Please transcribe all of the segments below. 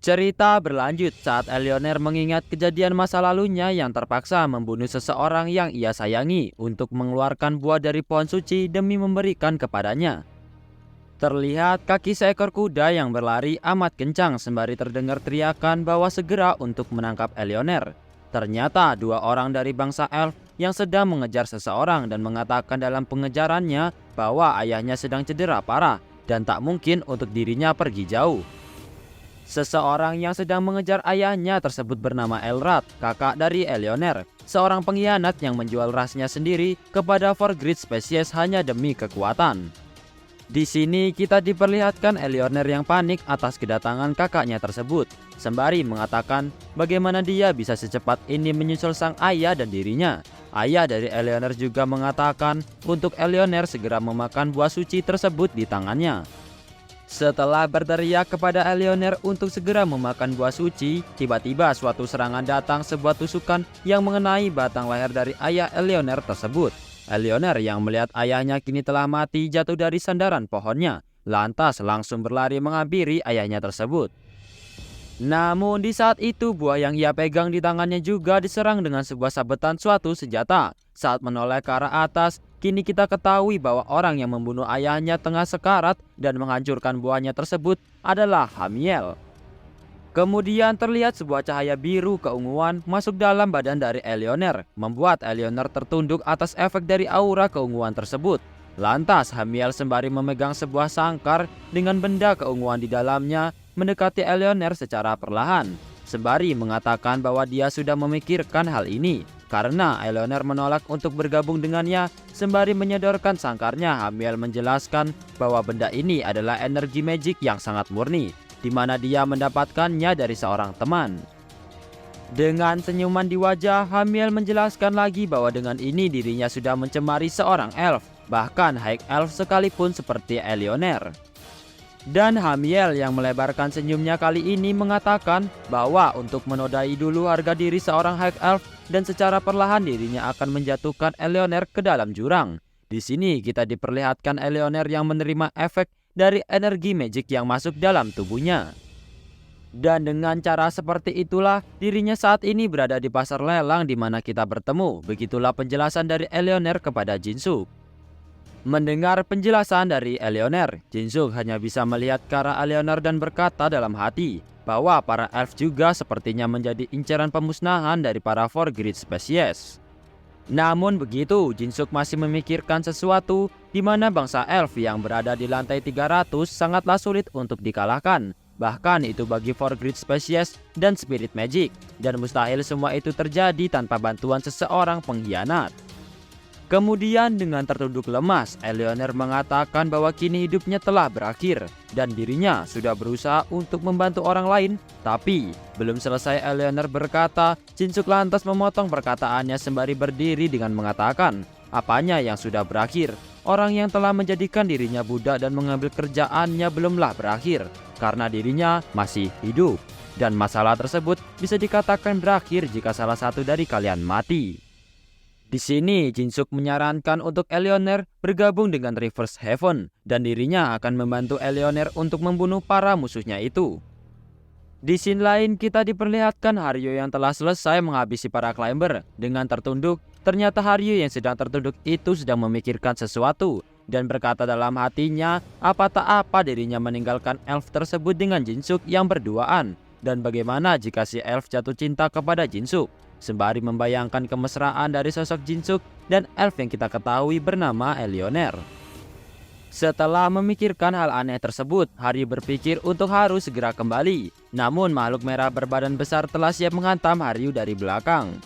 Cerita berlanjut saat Elioner mengingat kejadian masa lalunya yang terpaksa membunuh seseorang yang ia sayangi untuk mengeluarkan buah dari pohon suci demi memberikan kepadanya. Terlihat kaki seekor kuda yang berlari amat kencang sembari terdengar teriakan bahwa segera untuk menangkap Elioner. Ternyata dua orang dari bangsa elf yang sedang mengejar seseorang dan mengatakan dalam pengejarannya bahwa ayahnya sedang cedera parah dan tak mungkin untuk dirinya pergi jauh. Seseorang yang sedang mengejar ayahnya tersebut bernama Elrad, kakak dari Elioner, seorang pengkhianat yang menjual rasnya sendiri kepada Forgrid spesies hanya demi kekuatan. Di sini kita diperlihatkan Elioner yang panik atas kedatangan kakaknya tersebut, sembari mengatakan bagaimana dia bisa secepat ini menyusul sang ayah dan dirinya. Ayah dari Elioner juga mengatakan untuk Elioner segera memakan buah suci tersebut di tangannya. Setelah berteriak kepada Elioner untuk segera memakan buah suci, tiba-tiba suatu serangan datang, sebuah tusukan yang mengenai batang leher dari ayah Elioner tersebut. Elioner yang melihat ayahnya kini telah mati jatuh dari sandaran pohonnya, lantas langsung berlari menghampiri ayahnya tersebut. Namun di saat itu buah yang ia pegang di tangannya juga diserang dengan sebuah sabetan suatu senjata. Saat menoleh ke arah atas, kini kita ketahui bahwa orang yang membunuh ayahnya tengah sekarat dan menghancurkan buahnya tersebut adalah Hamiel. Kemudian terlihat sebuah cahaya biru keunguan masuk dalam badan dari Elioner, membuat Elioner tertunduk atas efek dari aura keunguan tersebut. Lantas Hamiel sembari memegang sebuah sangkar dengan benda keunguan di dalamnya mendekati Elioner secara perlahan, sembari mengatakan bahwa dia sudah memikirkan hal ini. Karena Elioner menolak untuk bergabung dengannya, sembari menyodorkan sangkarnya, Hamiel menjelaskan bahwa benda ini adalah energi magic yang sangat murni, di mana dia mendapatkannya dari seorang teman. Dengan senyuman di wajah, Hamiel menjelaskan lagi bahwa dengan ini dirinya sudah mencemari seorang elf, bahkan high elf sekalipun seperti Elioner. Dan Hamiel yang melebarkan senyumnya kali ini mengatakan bahwa untuk menodai dulu harga diri seorang high elf dan secara perlahan dirinya akan menjatuhkan Elioner ke dalam jurang. Di sini kita diperlihatkan Elioner yang menerima efek dari energi magic yang masuk dalam tubuhnya. Dan dengan cara seperti itulah dirinya saat ini berada di pasar lelang di mana kita bertemu. Begitulah penjelasan dari Elioner kepada Jinsook. Mendengar penjelasan dari Elioner, Jinsook hanya bisa melihat ke arah Elioner dan berkata dalam hati bahwa para elf juga sepertinya menjadi incaran pemusnahan dari para Forgrid spesies. Namun begitu, Jinsook masih memikirkan sesuatu di mana bangsa elf yang berada di lantai 300 sangatlah sulit untuk dikalahkan. Bahkan itu bagi Forgrid spesies dan spirit magic, dan mustahil semua itu terjadi tanpa bantuan seseorang pengkhianat. Kemudian dengan tertunduk lemas, Elioner mengatakan bahwa kini hidupnya telah berakhir dan dirinya sudah berusaha untuk membantu orang lain. Tapi belum selesai Elioner berkata, Jinsook lantas memotong perkataannya sembari berdiri dengan mengatakan, apanya yang sudah berakhir? Orang yang telah menjadikan dirinya budak dan mengambil kerjaannya belumlah berakhir, karena dirinya masih hidup. Dan masalah tersebut bisa dikatakan berakhir jika salah satu dari kalian mati. Di sini Jinsook menyarankan untuk Elioner bergabung dengan Reverse Heaven dan dirinya akan membantu Elioner untuk membunuh para musuhnya itu. Di scene lain kita diperlihatkan Haryu yang telah selesai menghabisi para climber dengan tertunduk. Ternyata Haryu yang sedang tertunduk itu sedang memikirkan sesuatu dan berkata dalam hatinya apa tak apa dirinya meninggalkan elf tersebut dengan Jinsook yang berduaan, dan bagaimana jika si elf jatuh cinta kepada Jinsook. Sembari membayangkan kemesraan dari sosok Jinsook dan elf yang kita ketahui bernama Elioner. Setelah memikirkan hal aneh tersebut, Haryu berpikir untuk harus segera kembali. Namun makhluk merah berbadan besar telah siap menghantam Haryu dari belakang.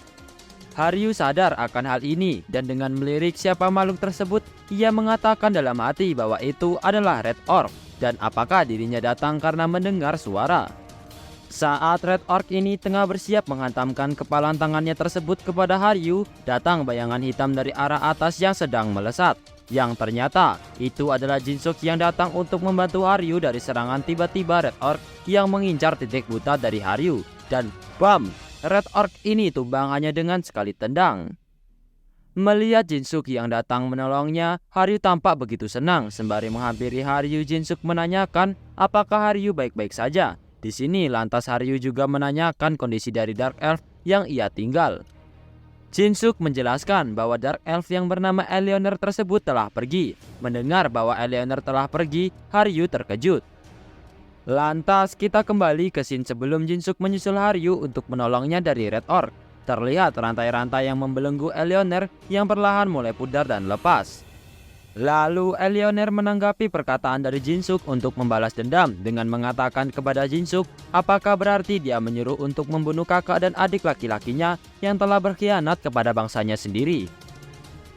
Haryu sadar akan hal ini dan dengan melirik siapa makhluk tersebut, ia mengatakan dalam hati bahwa itu adalah Red Orc dan apakah dirinya datang karena mendengar suara. Saat Red Orc ini tengah bersiap menghantamkan kepala tangannya tersebut kepada Haryu, datang bayangan hitam dari arah atas yang sedang melesat. Yang ternyata itu adalah Jinsook yang datang untuk membantu Haryu dari serangan tiba-tiba Red Orc yang mengincar titik buta dari Haryu. Dan bam! Red Orc ini tumbang hanya dengan sekali tendang. Melihat Jinsook yang datang menolongnya, Haryu tampak begitu senang. Sembari menghampiri Haryu, Jinsook menanyakan apakah Haryu baik-baik saja. Di sini lantas Haryu juga menanyakan kondisi dari Dark Elf yang ia tinggal. Jinsuk menjelaskan bahwa Dark Elf yang bernama Eleanor tersebut telah pergi. Mendengar bahwa Eleanor telah pergi, Haryu terkejut. Lantas kita kembali ke scene sebelum Jinsuk menyusul Haryu untuk menolongnya dari Red Orc. Terlihat rantai-rantai yang membelenggu Eleanor yang perlahan mulai pudar dan lepas. Lalu Eleanor menanggapi perkataan dari Jinsuk untuk membalas dendam dengan mengatakan kepada Jinsuk apakah berarti dia menyuruh untuk membunuh kakak dan adik laki-lakinya yang telah berkhianat kepada bangsanya sendiri.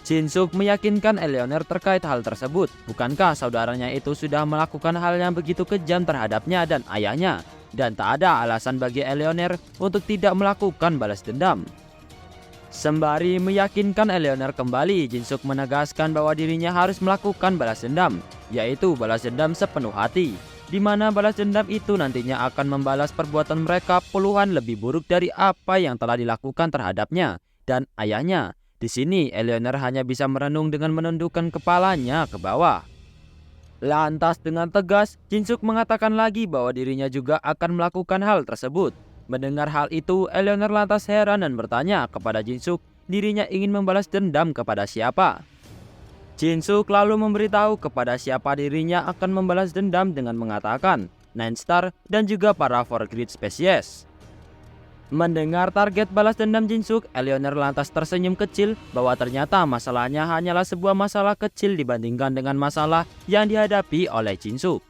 Jinsuk meyakinkan Eleanor terkait hal tersebut. Bukankah saudaranya itu sudah melakukan hal yang begitu kejam terhadapnya dan ayahnya? Dan tak ada alasan bagi Eleanor untuk tidak melakukan balas dendam. Sembari meyakinkan Eleanor kembali, Jinsuk menegaskan bahwa dirinya harus melakukan balas dendam, yaitu balas dendam sepenuh hati, di mana balas dendam itu nantinya akan membalas perbuatan mereka puluhan lebih buruk dari apa yang telah dilakukan terhadapnya dan ayahnya. Di sini Eleanor hanya bisa merenung dengan menundukkan kepalanya ke bawah. Lantas dengan tegas, Jinsuk mengatakan lagi bahwa dirinya juga akan melakukan hal tersebut. Mendengar hal itu, Eleanor lantas heran dan bertanya kepada Jinsuk dirinya ingin membalas dendam kepada siapa. Jinsuk lalu memberitahu kepada siapa dirinya akan membalas dendam dengan mengatakan Nine Star dan juga para Four Great Species. Mendengar target balas dendam Jinsuk, Eleanor lantas tersenyum kecil bahwa ternyata masalahnya hanyalah sebuah masalah kecil dibandingkan dengan masalah yang dihadapi oleh Jinsuk.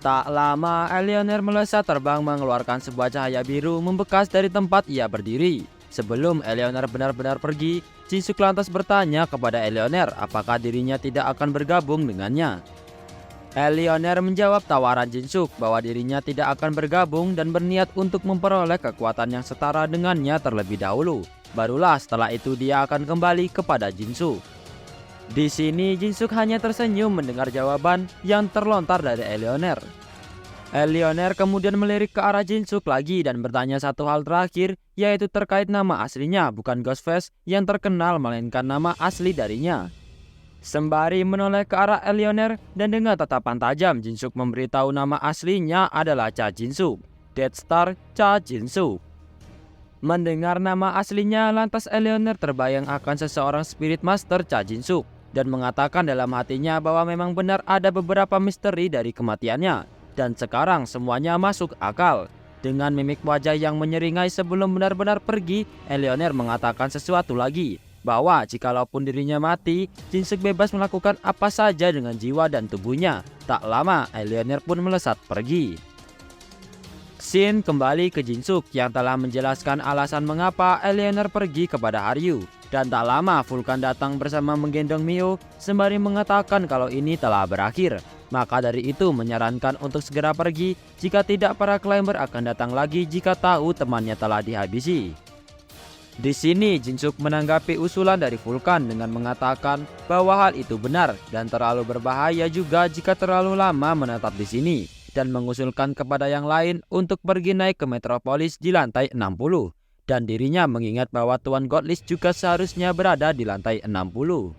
Tak lama, Eleanor melesat terbang mengeluarkan sebuah cahaya biru membekas dari tempat ia berdiri. Sebelum Eleanor benar-benar pergi, Jinsuk lantas bertanya kepada Eleanor apakah dirinya tidak akan bergabung dengannya. Eleanor menjawab tawaran Jinsuk bahwa dirinya tidak akan bergabung dan berniat untuk memperoleh kekuatan yang setara dengannya terlebih dahulu. Barulah setelah itu dia akan kembali kepada Jinsuk. Di sini Jinsuk hanya tersenyum mendengar jawaban yang terlontar dari Eleanor. Eleanor kemudian melirik ke arah Jinsuk lagi dan bertanya satu hal terakhir, yaitu terkait nama aslinya bukan Ghostface yang terkenal melainkan nama asli darinya. Sembari menoleh ke arah Eleanor dan dengan tatapan tajam, Jinsuk memberitahu nama aslinya adalah Cha Jinsuk, Death Star Cha Jinsuk. Mendengar nama aslinya, lantas Eleanor terbayang akan seseorang spirit master Cha Jinsuk dan mengatakan dalam hatinya bahwa memang benar ada beberapa misteri dari kematiannya dan sekarang semuanya masuk akal. Dengan mimik wajah yang menyeringai sebelum benar-benar pergi, Eleanor mengatakan sesuatu lagi bahwa jikalaupun dirinya mati, Jinsuk bebas melakukan apa saja dengan jiwa dan tubuhnya. Tak lama, Eleanor pun melesat pergi. Scene kembali ke Jinsuk yang telah menjelaskan alasan mengapa Eleanor pergi kepada Haryu. Dan tak lama Vulkan datang bersama menggendong Mio sembari mengatakan kalau ini telah berakhir. Maka dari itu menyarankan untuk segera pergi, jika tidak para climber akan datang lagi jika tahu temannya telah dihabisi. Di sini Jinsuk menanggapi usulan dari Vulkan dengan mengatakan bahwa hal itu benar dan terlalu berbahaya juga jika terlalu lama menetap di sini, dan mengusulkan kepada yang lain untuk pergi naik ke Metropolis di lantai 60. Dan dirinya mengingat bahwa Tuan Godlitz juga seharusnya berada di lantai 60.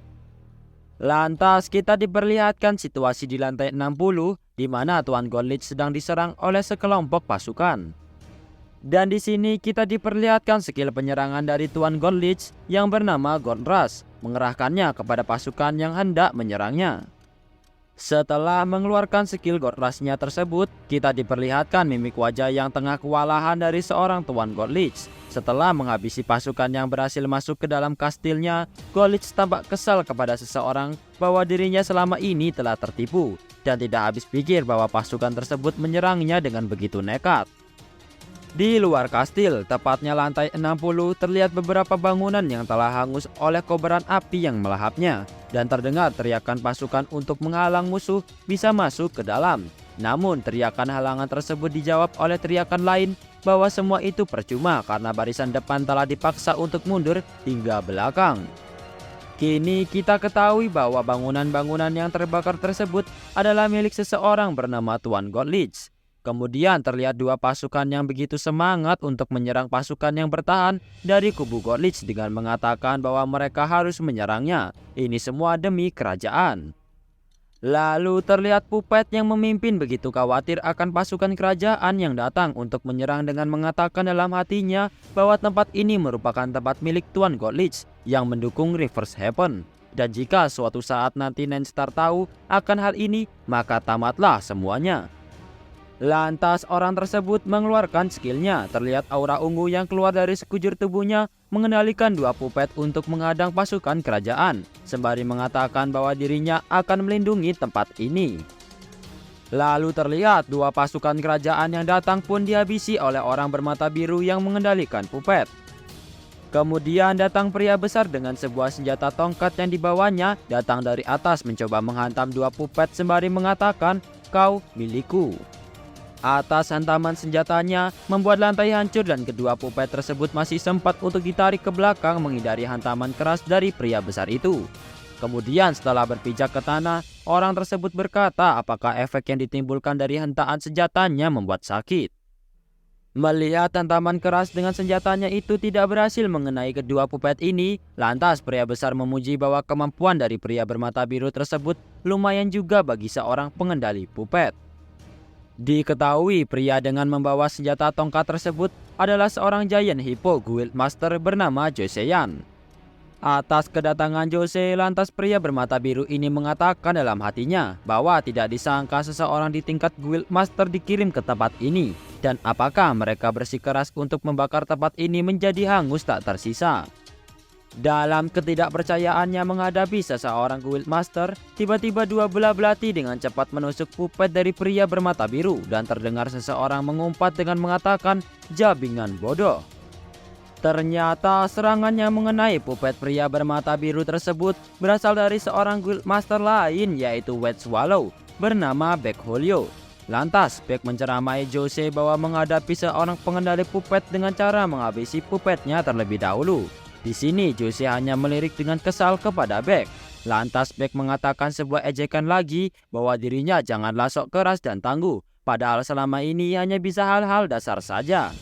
Lantas kita diperlihatkan situasi di lantai 60 di mana Tuan Godlitz sedang diserang oleh sekelompok pasukan. Dan di sini kita diperlihatkan skill penyerangan dari Tuan Godlitz yang bernama Godrush, mengerahkannya kepada pasukan yang hendak menyerangnya. Setelah mengeluarkan skill Godrush-nya tersebut, kita diperlihatkan mimik wajah yang tengah kewalahan dari seorang Tuan Godlitz. Setelah menghabisi pasukan yang berhasil masuk ke dalam kastilnya, Godlitz tampak kesal kepada seseorang bahwa dirinya selama ini telah tertipu dan tidak habis pikir bahwa pasukan tersebut menyerangnya dengan begitu nekat. Di luar kastil, tepatnya lantai 60, terlihat beberapa bangunan yang telah hangus oleh kobaran api yang melahapnya, dan terdengar teriakan pasukan untuk menghalang musuh bisa masuk ke dalam. Namun teriakan halangan tersebut dijawab oleh teriakan lain bahwa semua itu percuma karena barisan depan telah dipaksa untuk mundur hingga belakang. Kini kita ketahui bahwa bangunan-bangunan yang terbakar tersebut adalah milik seseorang bernama Tuan Godlitz. Kemudian terlihat dua pasukan yang begitu semangat untuk menyerang pasukan yang bertahan dari kubu Godlitz dengan mengatakan bahwa mereka harus menyerangnya. Ini semua demi kerajaan. Lalu terlihat Puppet yang memimpin begitu khawatir akan pasukan kerajaan yang datang untuk menyerang dengan mengatakan dalam hatinya bahwa tempat ini merupakan tempat milik Tuan Godlich yang mendukung Reverse Heaven. Dan jika suatu saat nanti Nenstar tahu akan hal ini, maka tamatlah semuanya. Lantas orang tersebut mengeluarkan skillnya. Terlihat aura ungu yang keluar dari sekujur tubuhnya mengendalikan dua Puppet untuk menghadang pasukan kerajaan, sembari mengatakan bahwa dirinya akan melindungi tempat ini. Lalu terlihat dua pasukan kerajaan yang datang pun dihabisi oleh orang bermata biru yang mengendalikan Puppet. Kemudian datang pria besar dengan sebuah senjata tongkat yang dibawanya datang dari atas mencoba menghantam dua Puppet sembari mengatakan, "Kau milikku." Atas hantaman senjatanya membuat lantai hancur dan kedua Puppet tersebut masih sempat untuk ditarik ke belakang menghindari hantaman keras dari pria besar itu. Kemudian setelah berpijak ke tanah, orang tersebut berkata apakah efek yang ditimbulkan dari hentaan senjatanya membuat sakit. Melihat hantaman keras dengan senjatanya itu tidak berhasil mengenai kedua Puppet ini, lantas pria besar memuji bahwa kemampuan dari pria bermata biru tersebut lumayan juga bagi seorang pengendali Puppet. Diketahui pria dengan membawa senjata tongkat tersebut adalah seorang giant hippo guild master bernama Joseon. Atas kedatangan Jose, lantas pria bermata biru ini mengatakan dalam hatinya bahwa tidak disangka seseorang di tingkat guild master dikirim ke tempat ini, dan apakah mereka bersikeras untuk membakar tempat ini menjadi hangus tak tersisa. Dalam ketidakpercayaannya menghadapi seseorang guild master, tiba-tiba dua belah belati dengan cepat menusuk Puppet dari pria bermata biru dan terdengar seseorang mengumpat dengan mengatakan, "Jabingan bodoh." Ternyata serangannya mengenai Puppet pria bermata biru tersebut berasal dari seorang guild master lain, yaitu White Swallow bernama Beck Holio. Lantas Beck menceramai Jose bahwa menghadapi seorang pengendali Puppet dengan cara menghabisi Puppetnya terlebih dahulu. Di sini Jose hanya melirik dengan kesal kepada Beck. Lantas Beck mengatakan sebuah ejekan lagi bahwa dirinya janganlah sok keras dan tangguh, padahal selama ini hanya bisa hal-hal dasar saja.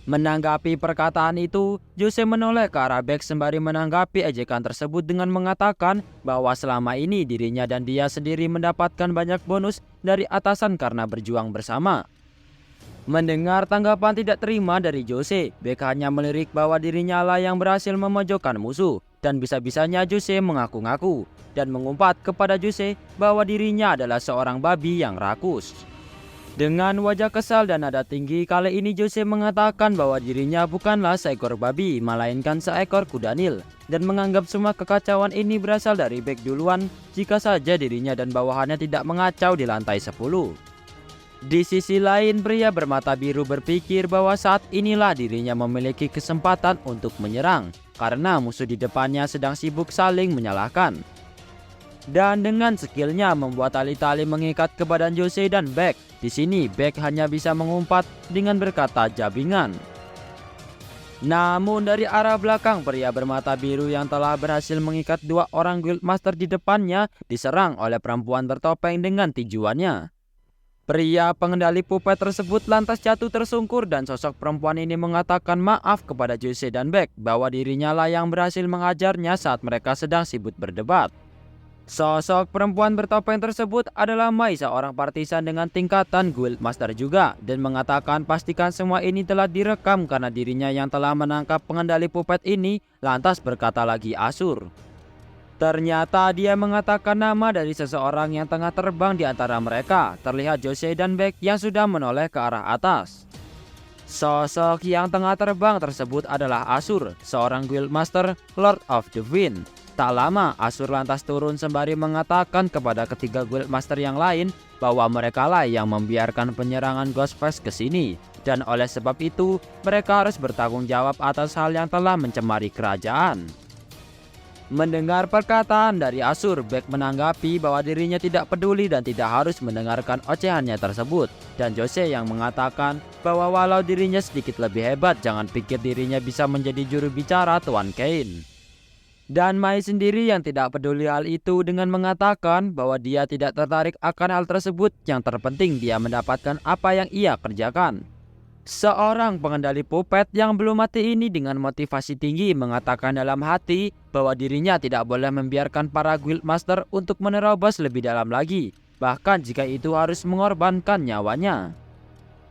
Menanggapi perkataan itu, Jose menoleh ke arah Beck sembari menanggapi ejekan tersebut dengan mengatakan bahwa selama ini dirinya dan dia sendiri mendapatkan banyak bonus dari atasan karena berjuang bersama. Mendengar tanggapan tidak terima dari Jose, Beck hanya melirik bahwa dirinya lah yang berhasil memojokkan musuh, dan bisa-bisanya Jose mengaku-ngaku dan mengumpat kepada Jose bahwa dirinya adalah seorang babi yang rakus. Dengan wajah kesal dan nada tinggi, kali ini Jose mengatakan bahwa dirinya bukanlah seekor babi, melainkan seekor kuda Nil, dan menganggap semua kekacauan ini berasal dari Beck duluan jika saja dirinya dan bawahannya tidak mengacau di lantai 10. Di sisi lain, pria bermata biru berpikir bahwa saat inilah dirinya memiliki kesempatan untuk menyerang, karena musuh di depannya sedang sibuk saling menyalahkan. Dan dengan skillnya membuat tali-tali mengikat ke badan Jose dan Beck, di sini Beck hanya bisa mengumpat dengan berkata jabingan. Namun dari arah belakang, pria bermata biru yang telah berhasil mengikat dua orang guild master di depannya diserang oleh perempuan bertopeng dengan tinjuannya. Pria pengendali Puppet tersebut lantas jatuh tersungkur dan sosok perempuan ini mengatakan maaf kepada Jose dan Beck bahwa dirinya lah yang berhasil menghajarnya saat mereka sedang sibuk berdebat. Sosok perempuan bertopeng tersebut adalah Mai, seorang partisan dengan tingkatan guild master juga, dan mengatakan pastikan semua ini telah direkam karena dirinya yang telah menangkap pengendali Puppet ini lantas berkata lagi Asur. Ternyata dia mengatakan nama dari seseorang yang tengah terbang di antara mereka. Terlihat Jose dan Beck yang sudah menoleh ke arah atas. Sosok yang tengah terbang tersebut adalah Asur, seorang guild master Lord of the Wind. Tak lama Asur lantas turun sembari mengatakan kepada ketiga guild master yang lain bahwa mereka lah yang membiarkan penyerangan Ghostface ke sini, dan oleh sebab itu mereka harus bertanggung jawab atas hal yang telah mencemari kerajaan. Mendengar perkataan dari Asur, Beck menanggapi bahwa dirinya tidak peduli dan tidak harus mendengarkan ocehannya tersebut. Dan Jose yang mengatakan bahwa walau dirinya sedikit lebih hebat, jangan pikir dirinya bisa menjadi juru bicara Tuan Cain. Dan Mai sendiri yang tidak peduli hal itu dengan mengatakan bahwa dia tidak tertarik akan hal tersebut, yang terpenting dia mendapatkan apa yang ia kerjakan. Seorang pengendali Puppet yang belum mati ini dengan motivasi tinggi mengatakan dalam hati bahwa dirinya tidak boleh membiarkan para Guildmaster untuk menerobos lebih dalam lagi, bahkan jika itu harus mengorbankan nyawanya.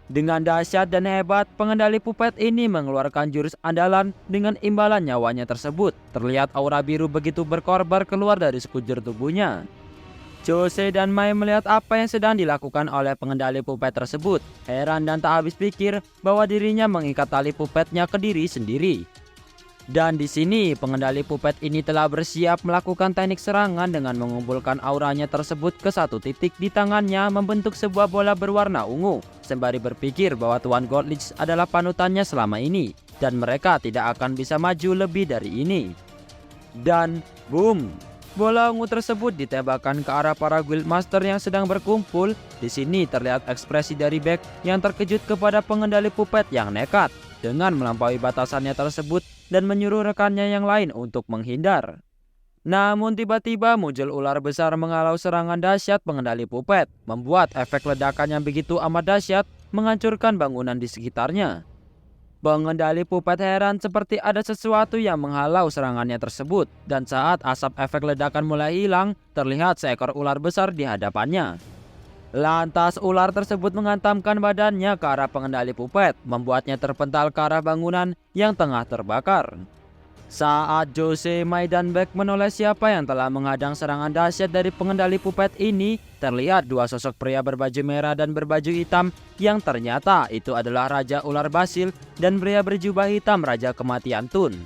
Dengan dahsyat dan hebat, pengendali Puppet ini mengeluarkan jurus andalan dengan imbalan nyawanya tersebut. Terlihat aura biru begitu berkorbar keluar dari sekujur tubuhnya. Jose dan Mai melihat apa yang sedang dilakukan oleh pengendali Puppet tersebut. Heran dan tak habis pikir bahwa dirinya mengikat tali Puppetnya ke diri sendiri. Dan di sini pengendali Puppet ini telah bersiap melakukan teknik serangan dengan mengumpulkan auranya tersebut ke satu titik di tangannya membentuk sebuah bola berwarna ungu. Sembari berpikir bahwa Tuan Godlich adalah panutannya selama ini dan mereka tidak akan bisa maju lebih dari ini. Dan boom! Bola ungu tersebut ditembakkan ke arah para Guildmaster yang sedang berkumpul. Di sini terlihat ekspresi dari Beck yang terkejut kepada pengendali Puppet yang nekat dengan melampaui batasannya tersebut dan menyuruh rekannya yang lain untuk menghindar. Namun tiba-tiba muncul ular besar menghalau serangan dahsyat pengendali Puppet, membuat efek ledakan yang begitu amat dahsyat menghancurkan bangunan di sekitarnya. Pengendali Puppet heran seperti ada sesuatu yang menghalau serangannya tersebut, dan saat asap efek ledakan mulai hilang, terlihat seekor ular besar di hadapannya. Lantas ular tersebut menghantamkan badannya ke arah pengendali Puppet, membuatnya terpental ke arah bangunan yang tengah terbakar. Saat Jose, Mai, dan Beck menoleh siapa yang telah menghadang serangan dahsyat dari pengendali Puppet ini, terlihat dua sosok pria berbaju merah dan berbaju hitam yang ternyata itu adalah Raja Ular Basil dan pria berjubah hitam Raja Kematian Tun.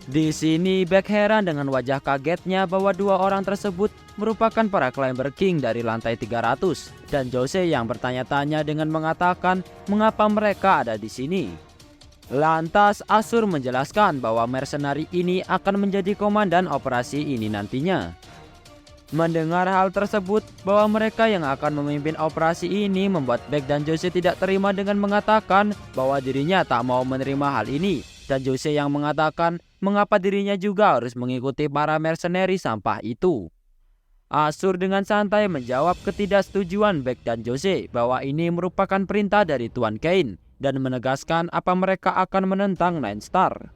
Di sini Beck heran dengan wajah kagetnya bahwa dua orang tersebut merupakan para Climber King dari lantai 300 dan Jose yang bertanya-tanya dengan mengatakan mengapa mereka ada di sini. Lantas Asur menjelaskan bahwa mercenari ini akan menjadi komandan operasi ini nantinya. Mendengar hal tersebut bahwa mereka yang akan memimpin operasi ini membuat Beck dan Jose tidak terima dengan mengatakan bahwa dirinya tak mau menerima hal ini. Dan Jose yang mengatakan mengapa dirinya juga harus mengikuti para mercenari sampah itu. Asur dengan santai menjawab ketidaksetujuan Beck dan Jose bahwa ini merupakan perintah dari Tuan Cain dan menegaskan apa mereka akan menentang Nine Star.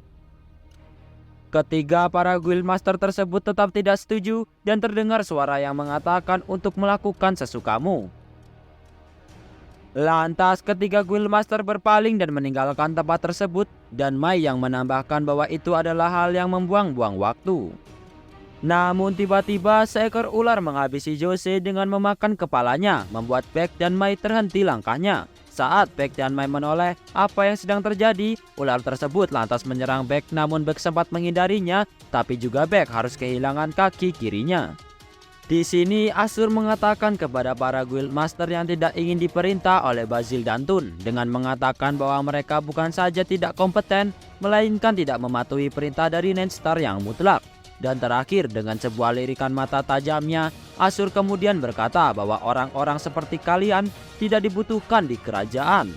Ketiga para Guildmaster tersebut tetap tidak setuju dan terdengar suara yang mengatakan untuk melakukan sesukamu. Lantas ketiga Guildmaster berpaling dan meninggalkan tempat tersebut dan Mai yang menambahkan bahwa itu adalah hal yang membuang-buang waktu. Namun tiba-tiba seekor ular menghabisi Jose dengan memakan kepalanya, membuat Beck dan Mai terhenti langkahnya. Saat Beck dan Mai menoleh apa yang sedang terjadi, ular tersebut lantas menyerang Beck, namun Beck sempat menghindarinya, tapi juga Beck harus kehilangan kaki kirinya. Di sini Asur mengatakan kepada para Guildmaster yang tidak ingin diperintah oleh Basil dan Tun dengan mengatakan bahwa mereka bukan saja tidak kompeten, melainkan tidak mematuhi perintah dari Nine Star yang mutlak. Dan terakhir dengan sebuah lirikan mata tajamnya, Asur kemudian berkata bahwa orang-orang seperti kalian tidak dibutuhkan di kerajaan.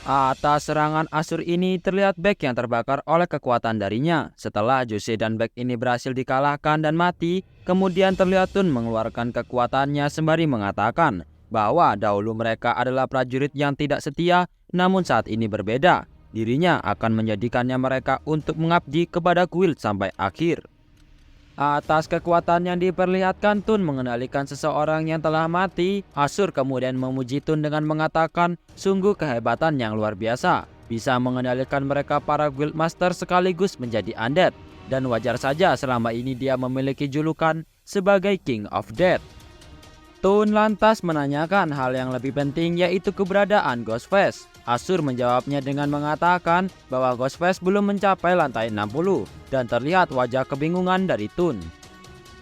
Atas serangan Asur ini terlihat Beck yang terbakar oleh kekuatan darinya. Setelah Jose dan Beck ini berhasil dikalahkan dan mati, kemudian terlihat Tun mengeluarkan kekuatannya sembari mengatakan bahwa dahulu mereka adalah prajurit yang tidak setia, namun saat ini berbeda. Dirinya akan menjadikannya mereka untuk mengabdi kepada guild sampai akhir. Atas kekuatan yang diperlihatkan Tun mengendalikan seseorang yang telah mati, Asur kemudian memuji Tun dengan mengatakan sungguh kehebatan yang luar biasa, bisa mengendalikan mereka para Guildmaster sekaligus menjadi undead, dan wajar saja selama ini dia memiliki julukan sebagai King of Death. Tun lantas menanyakan hal yang lebih penting, yaitu keberadaan Ghostface. Asur menjawabnya dengan mengatakan bahwa Ghostface belum mencapai lantai 60 dan terlihat wajah kebingungan dari Tun.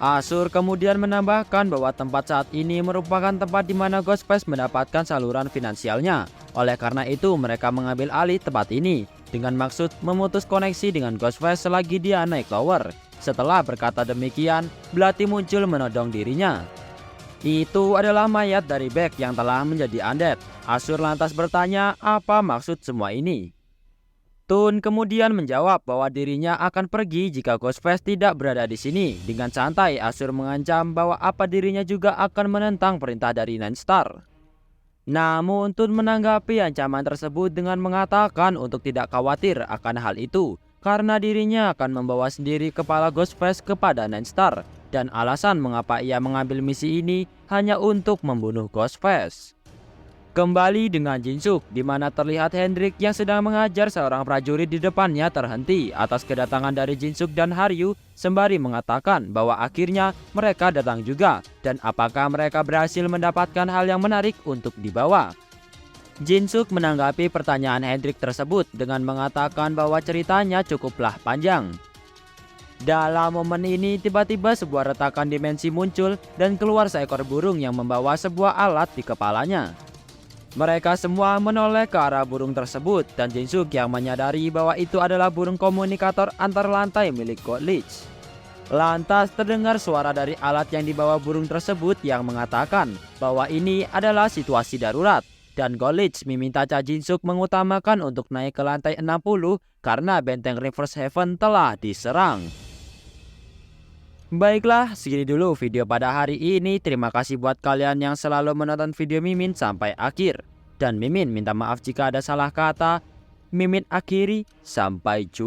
Asur kemudian menambahkan bahwa tempat saat ini merupakan tempat di mana Ghostface mendapatkan saluran finansialnya. Oleh karena itu mereka mengambil alih tempat ini dengan maksud memutus koneksi dengan Ghostface selagi dia naik tower. Setelah berkata demikian, Bloody muncul menodong dirinya. Itu adalah mayat dari Beck yang telah menjadi undead. Asur lantas bertanya apa maksud semua ini. Tun kemudian menjawab bahwa dirinya akan pergi jika Ghostface tidak berada di sini. Dengan santai Asur mengancam bahwa apa dirinya juga akan menentang perintah dari Nine Star. Namun Tun menanggapi ancaman tersebut dengan mengatakan untuk tidak khawatir akan hal itu karena dirinya akan membawa sendiri kepala Ghostface kepada Nine Star, dan alasan mengapa ia mengambil misi ini hanya untuk membunuh Ghostface. Kembali dengan Jinsuk, di mana terlihat Hendrik yang sedang mengajar seorang prajurit di depannya terhenti atas kedatangan dari Jinsuk dan Haryu, sembari mengatakan bahwa akhirnya mereka datang juga dan apakah mereka berhasil mendapatkan hal yang menarik untuk dibawa. Jinsuk menanggapi pertanyaan Hendrik tersebut dengan mengatakan bahwa ceritanya cukuplah panjang. Dalam momen ini tiba-tiba sebuah retakan dimensi muncul dan keluar seekor burung yang membawa sebuah alat di kepalanya. Mereka semua menoleh ke arah burung tersebut dan Jinsuk yang menyadari bahwa itu adalah burung komunikator antar lantai milik God Lich. Lantas terdengar suara dari alat yang dibawa burung tersebut yang mengatakan bahwa ini adalah situasi darurat, dan God Lich meminta Cha Jinsuk mengutamakan untuk naik ke lantai 60 karena benteng Reverse Heaven telah diserang. Baiklah, segini dulu video pada hari ini. Terima kasih buat kalian yang selalu menonton video Mimin sampai akhir. Dan Mimin minta maaf jika ada salah kata. Mimin akhiri, sampai jumpa.